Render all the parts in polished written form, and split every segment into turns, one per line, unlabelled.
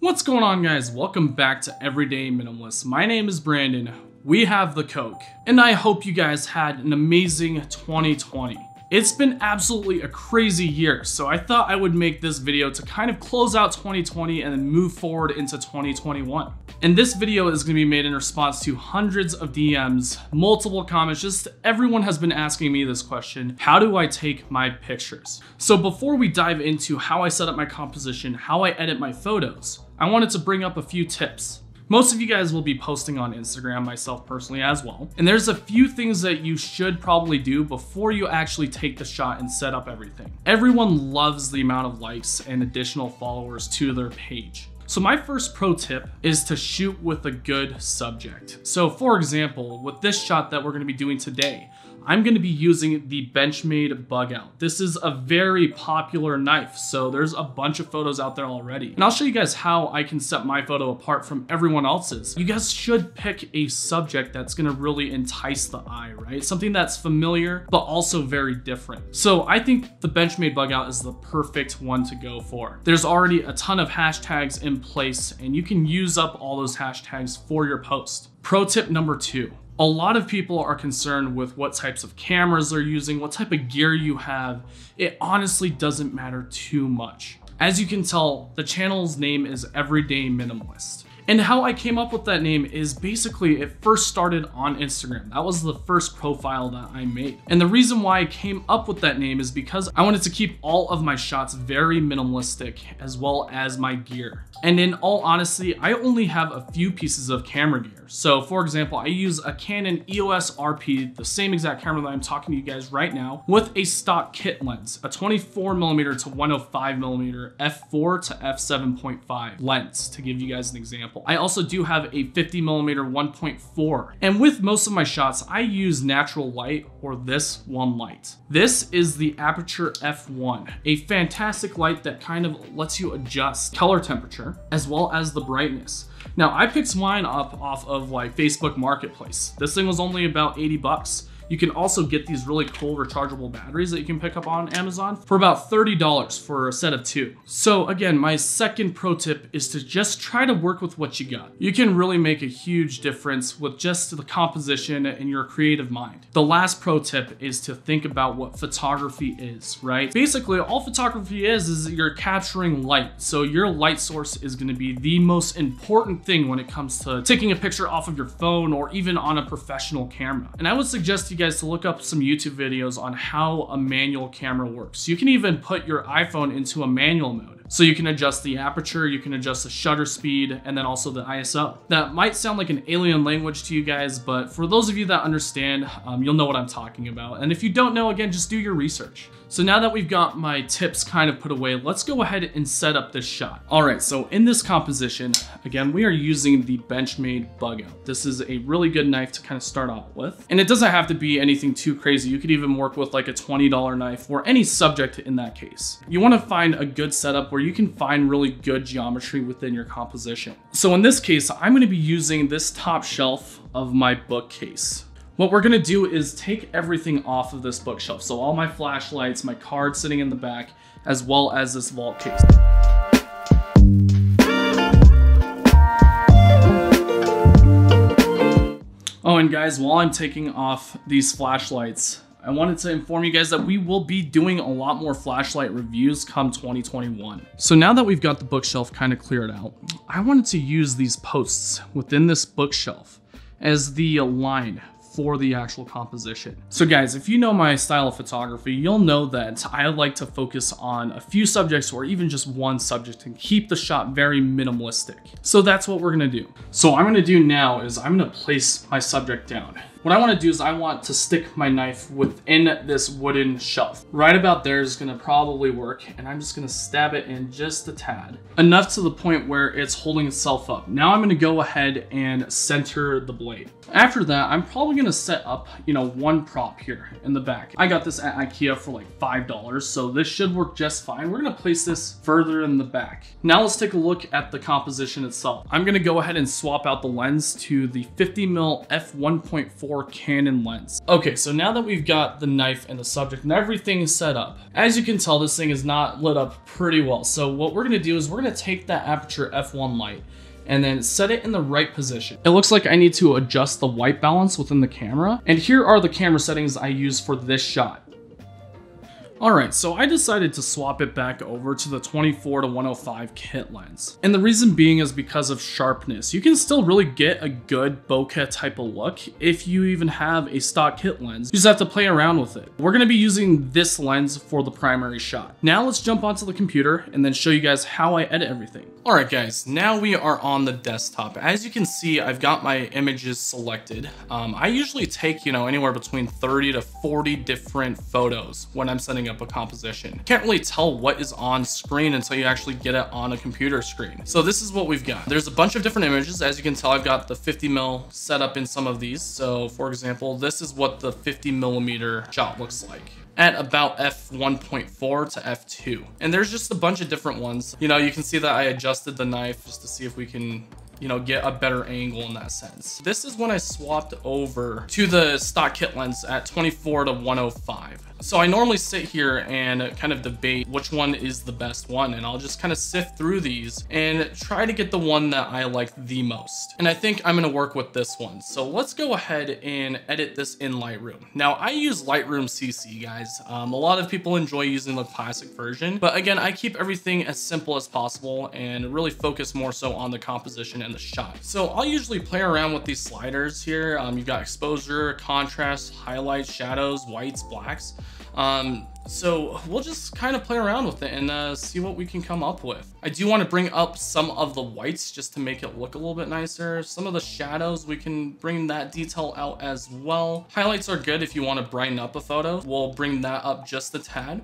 What's going on, guys? Welcome back to Everyday Minimalist. My name is Brandon. We have the Coke. And I hope you guys had an amazing 2020. It's been absolutely a crazy year, so I thought I would make this video to kind of close out 2020 and then move forward into 2021. And this video is going to be made in response to hundreds of DMs, multiple comments, just everyone has been asking me this question: how do I take my pictures? So before we dive into how I set up my composition, how I edit my photos, I wanted to bring up a few tips. Most of you guys will be posting on Instagram, myself personally as well. And there's a few things that you should probably do before you actually take the shot and set up everything. Everyone loves the amount of likes and additional followers to their page. So my first pro tip is to shoot with a good subject. So for example, with this shot that we're going to be doing today, I'm going to be using the Benchmade Bug Out. This is a very popular knife, so there's a bunch of photos out there already. And I'll show you guys how I can set my photo apart from everyone else's. You guys should pick a subject that's going to really entice the eye, right? Something that's familiar, but also very different. So I think the Benchmade Bug Out is the perfect one to go for. There's already a ton of hashtags in place, and you can use up all those hashtags for your post. Pro tip number 2. A lot of people are concerned with what types of cameras they're using, what type of gear you have. It honestly doesn't matter too much. As you can tell, the channel's name is Everyday Minimalist. And how I came up with that name is basically it first started on Instagram. That was the first profile that I made. And the reason why I came up with that name is because I wanted to keep all of my shots very minimalistic, as well as my gear. And in all honesty, I only have a few pieces of camera gear. So for example, I use a Canon EOS RP, the same exact camera that I'm talking to you guys right now, with a stock kit lens, a 24mm to 105mm f4 to f7.5 lens, to give you guys an example. I also do have a 50mm 1.4. And with most of my shots, I use natural light or this one light. This is the Aperture F1, a fantastic light that kind of lets you adjust color temperature as well as the brightness. Now I picked mine up off of like Facebook Marketplace. This thing was only about 80 bucks. You can also get these really cool rechargeable batteries that you can pick up on Amazon for about $30 for a set of 2. So again, my second pro tip is to just try to work with what you got. You can really make a huge difference with just the composition and your creative mind. The last pro tip is to think about what photography is, right? Basically, all photography is you're capturing light. So your light source is going to be the most important thing when it comes to taking a picture off of your phone or even on a professional camera. And I would suggest you guys to look up some YouTube videos on how a manual camera works. You can even put your iPhone into a manual mode. So you can adjust the aperture, you can adjust the shutter speed, and then also the ISO. That might sound like an alien language to you guys, but for those of you that understand, you'll know what I'm talking about. And if you don't know, again, just do your research. So now that we've got my tips kind of put away, let's go ahead and set up this shot. All right, so in this composition, again, we are using the Benchmade Bug Out. This is a really good knife to kind of start off with. And it doesn't have to be anything too crazy. You could even work with like a $20 knife or any subject in that case. You want to find a good setup where you can find really good geometry within your composition. So in this case, I'm going to be using this top shelf of my bookcase. What we're gonna do is take everything off of this bookshelf. So all my flashlights, my cards sitting in the back, as well as this vault case. Oh, and guys, while I'm taking off these flashlights, I wanted to inform you guys that we will be doing a lot more flashlight reviews come 2021. So now that we've got the bookshelf kind of cleared out, I wanted to use these posts within this bookshelf as the line for the actual composition. So guys, if you know my style of photography, you'll know that I like to focus on a few subjects or even just one subject and keep the shot very minimalistic. So that's what we're gonna do. So what I'm gonna do now is I'm gonna place my subject down. What I want to do is I want to stick my knife within this wooden shelf. Right about there is going to probably work, and I'm just going to stab it in just a tad. Enough to the point where it's holding itself up. Now I'm going to go ahead and center the blade. After that, I'm probably going to set up, one prop here in the back. I got this at IKEA for like $5, so this should work just fine. We're going to place this further in the back. Now let's take a look at the composition itself. I'm going to go ahead and swap out the lens to the 50mm f1.4 f1.4 Canon lens. Okay, so now that we've got the knife and the subject and everything set up, as you can tell, this thing is not lit up pretty well. So what we're gonna do is we're gonna take that aperture f1 light and then set it in the right position. It looks like I need to adjust the white balance within the camera. And here are the camera settings I use for this shot. Alright, so I decided to swap it back over to the 24-105 kit lens. And the reason being is because of sharpness. You can still really get a good bokeh type of look if you even have a stock kit lens. You just have to play around with it. We're going to be using this lens for the primary shot. Now let's jump onto the computer and then show you guys how I edit everything. Alright guys, now we are on the desktop. As you can see, I've got my images selected. I usually take, anywhere between 30 to 40 different photos when I'm setting up a composition. Can't really tell what is on screen until you actually get it on a computer screen. So this is what we've got. There's a bunch of different images. As you can tell, I've got the 50mm set up in some of these. So for example, this is what the 50mm shot looks like at about f1.4 to f2. And there's just a bunch of different ones. You can see that I adjusted the knife just to see if we can get a better angle in that sense. This is when I swapped over to the stock kit lens at 24-105. So I normally sit here and kind of debate which one is the best one, and I'll just kind of sift through these and try to get the one that I like the most. And I think I'm gonna work with this one. So let's go ahead and edit this in Lightroom. Now I use Lightroom CC, guys. A lot of people enjoy using the classic version, but again, I keep everything as simple as possible and really focus more so on the composition and the shot. So I'll usually play around with these sliders here. You've got exposure, contrast, highlights, shadows, whites, blacks. So we'll just kind of play around with it and see what we can come up with. I do want to bring up some of the whites just to make it look a little bit nicer. Some of the shadows, we can bring that detail out as well. Highlights are good if you want to brighten up a photo. We'll bring that up just a tad.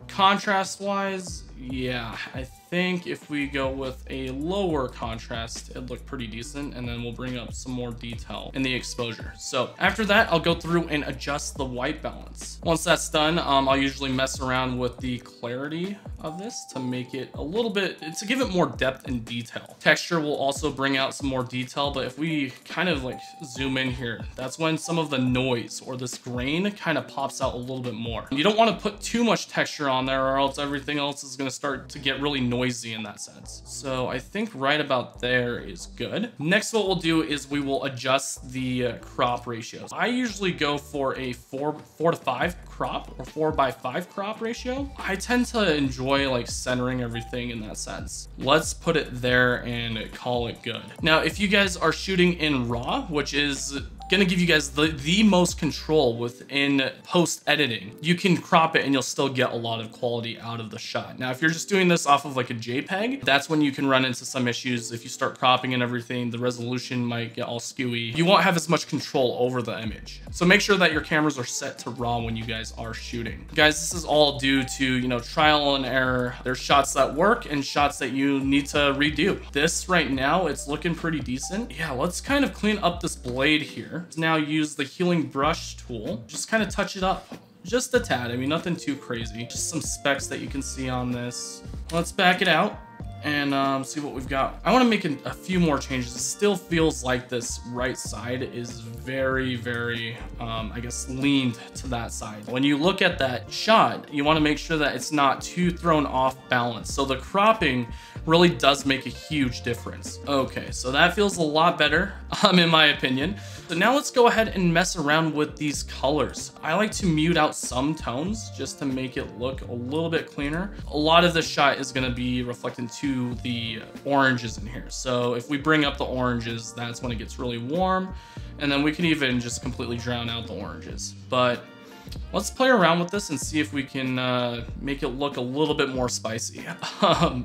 Contrast wise, yeah, I think if we go with a lower contrast, it'd look pretty decent, and then we'll bring up some more detail in the exposure. So after that, I'll go through and adjust the white balance. Once that's done, I'll usually mess around with the clarity of this to make it a little bit, to give it more depth and detail. Texture will also bring out some more detail, but if we kind of like zoom in here, that's when some of the noise or this grain kind of pops out a little bit more. You don't want to put too much texture on there, or else everything else is going to start to get really noisy in that sense. So I think right about there is good. Next, what we'll do is we will adjust the crop ratios. I usually go for a 4:5 crop or 4:5 crop ratio. I tend to enjoy like centering everything in that sense. Let's put it there and call it good. Now, if you guys are shooting in RAW, which is gonna give you guys the most control within post editing, you can crop it and you'll still get a lot of quality out of the shot. Now, if you're just doing this off of like a JPEG, that's when you can run into some issues. If you start cropping and everything, the resolution might get all skewy. You won't have as much control over the image. So make sure that your cameras are set to RAW when you guys are shooting. Guys, this is all due to, trial and error. There's shots that work and shots that you need to redo. This right now, it's looking pretty decent. Yeah, let's kind of clean up this blade here. Now use the healing brush tool, just kind of touch it up just a tad. I mean, nothing too crazy, just some specks that you can see on this. Let's back it out and see what we've got. I want to make a few more changes. It still feels like this right side is very, very, I guess, leaned to that side. When you look at that shot, you want to make sure that it's not too thrown off balance. So the cropping really does make a huge difference. Okay, so that feels a lot better, in my opinion. So now let's go ahead and mess around with these colors. I like to mute out some tones just to make it look a little bit cleaner. A lot of the shot is gonna be reflecting to the oranges in here. So if we bring up the oranges, that's when it gets really warm. And then we can even just completely drown out the oranges. But let's play around with this and see if we can make it look a little bit more spicy.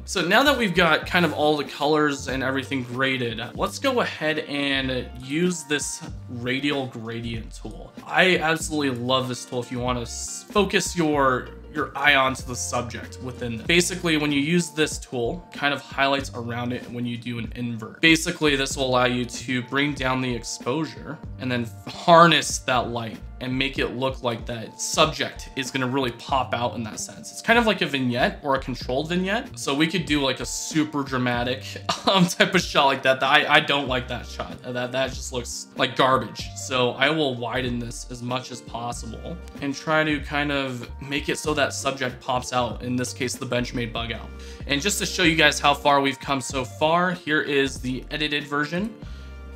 So now that we've got kind of all the colors and everything graded, let's go ahead and use this radial gradient tool. I absolutely love this tool if you want to focus your eye onto the subject within this. Basically, when you use this tool, kind of highlights around it when you do an invert. Basically, this will allow you to bring down the exposure and then harness that light and make it look like that subject is gonna really pop out in that sense. It's kind of like a vignette or a controlled vignette. So we could do like a super dramatic type of shot like that. I don't like that shot. That just looks like garbage. So I will widen this as much as possible and try to kind of make it so that subject pops out, in this case, the Benchmade bug out. And just to show you guys how far we've come so far, here is the edited version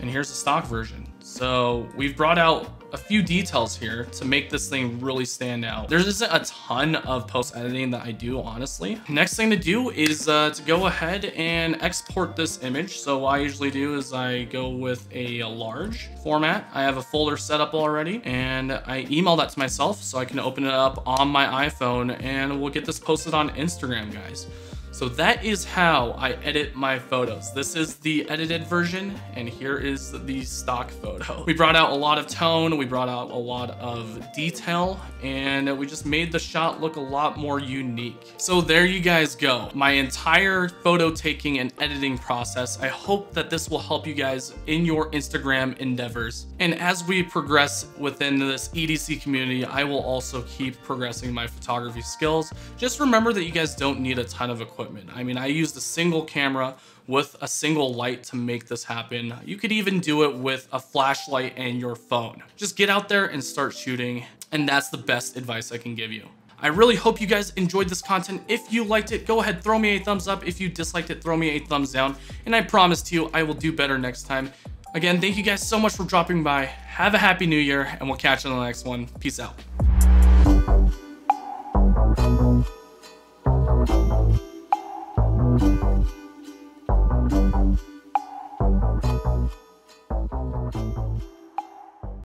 and here's the stock version. So we've brought out a few details here to make this thing really stand out. There isn't a ton of post editing that I do, honestly. Next thing to do is to go ahead and export this image. So what I usually do is I go with a large format. I have a folder set up already and I email that to myself so I can open it up on my iPhone and we'll get this posted on Instagram, guys. So that is how I edit my photos. This is the edited version, and here is the stock photo. We brought out a lot of tone, we brought out a lot of detail, and we just made the shot look a lot more unique. So there you guys go. My entire photo taking and editing process. I hope that this will help you guys in your Instagram endeavors. And as we progress within this EDC community, I will also keep progressing my photography skills. Just remember that you guys don't need a ton of equipment. I mean, I used a single camera with a single light to make this happen. You could even do it with a flashlight and your phone. Just get out there and start shooting, and that's the best advice I can give you. I really hope you guys enjoyed this content. If you liked it, go ahead, throw me a thumbs up. If you disliked it, throw me a thumbs down, and I promise to you, I will do better next time. Again, thank you guys so much for dropping by. Have a happy new year, and we'll catch you on the next one. Peace out.